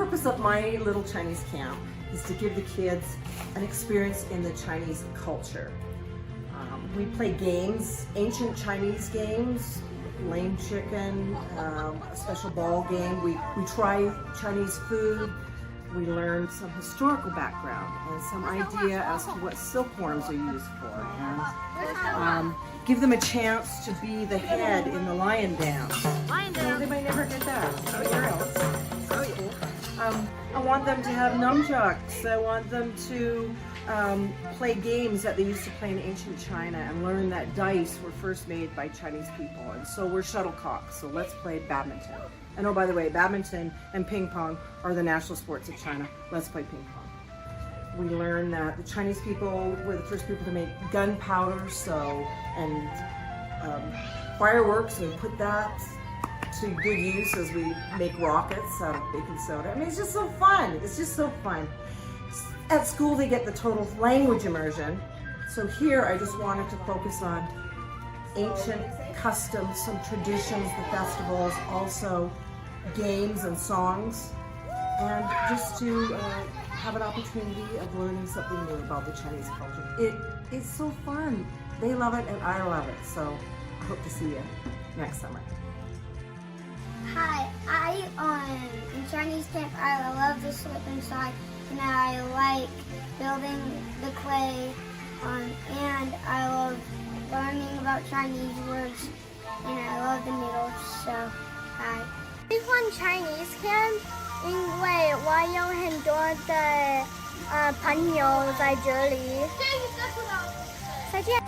purpose of my little Chinese camp is to give the kids an experience in the Chinese culture. We play games, ancient Chinese games, lame chicken, a special ball game. We try Chinese food. We learn some historical background and some idea as to what silkworms are used for. And give them a chance to be the head in the lion dance. Lion dance. They might never get that anywhere else. I want them to have nunchucks. I want them to play games that they used to play in ancient China and learn that dice were first made by Chinese people. And so we're shuttlecocks, so let's play badminton. And oh, by the way, badminton and ping pong are the national sports of China. Let's play ping pong. We learn that the Chinese people were the first people to make gunpowder, and fireworks, and we put that to good use as we make rockets out of baking soda. I mean, it's just so fun. It's just so fun. At school, they get the total language immersion. So here, I just wanted to focus on ancient customs, some traditions, the festivals, also games and songs, and just to have an opportunity of learning something new about the Chinese culture. It's so fun. They love it and I love it. So I hope to see you next summer. Hi, in Chinese camp, I love to slip inside, and I like building the clay, and I love learning about Chinese words, and I love the noodles, so hi. 喜欢 Chinese camp， 因为我有很多的朋友在这里。再见。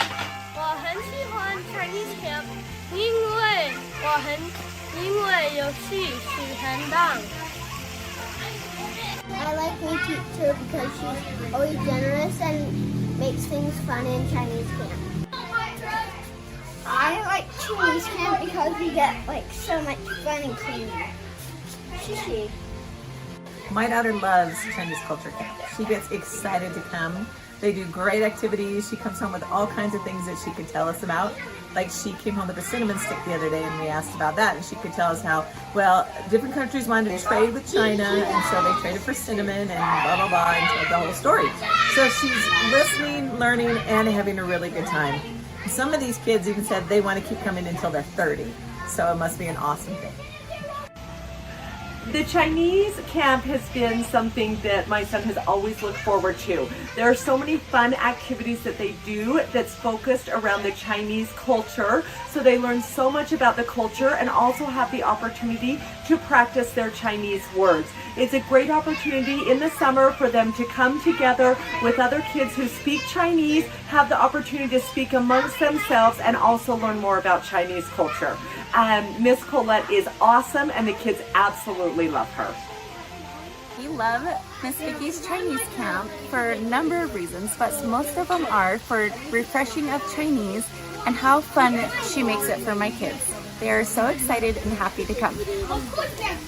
我很喜欢 Chinese camp， 因为游戏是很棒。 I like my teacher because she's always generous and makes things fun in Chinese camp. I like Chinese camp because we get so much fun and candy. Shishi. My daughter loves Chinese culture camp. She gets excited to come. They do great activities. She comes home with all kinds of things that she could tell us about. Like she came home with a cinnamon stick the other day and we asked about that, and she could tell us how, well, different countries wanted to trade with China, and so they traded for cinnamon and blah, blah, blah, and told the whole story. So she's listening, learning, and having a really good time. Some of these kids even said they want to keep coming until they're 30. So it must be an awesome thing. The Chinese camp has been something that my son has always looked forward to. There are so many fun activities that they do that's focused around the Chinese culture. So they learn so much about the culture and also have the opportunity to practice their Chinese words. It's a great opportunity in the summer for them to come together with other kids who speak Chinese, have the opportunity to speak amongst themselves, and also learn more about Chinese culture. Miss Colette is awesome, and the kids absolutely love her. We love Miss Vicky's Chinese camp for a number of reasons, but most of them are for refreshing of Chinese and how fun she makes it for my kids. They are so excited and happy to come.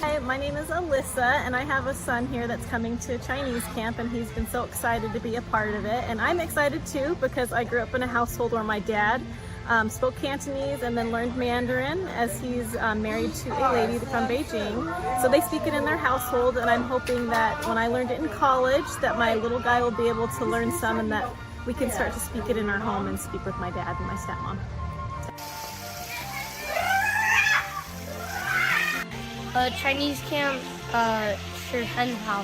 Hi, my name is Alyssa, and I have a son here that's coming to Chinese camp, and he's been so excited to be a part of it. And I'm excited too because I grew up in a household where my dad spoke Cantonese and then learned Mandarin, as he's married to a lady from Beijing. So they speak it in their household, and I'm hoping that when I learned it in college that my little guy will be able to learn some, and that we can start to speak it in our home and speak with my dad and my stepmom. ，Chinese camp 是很好。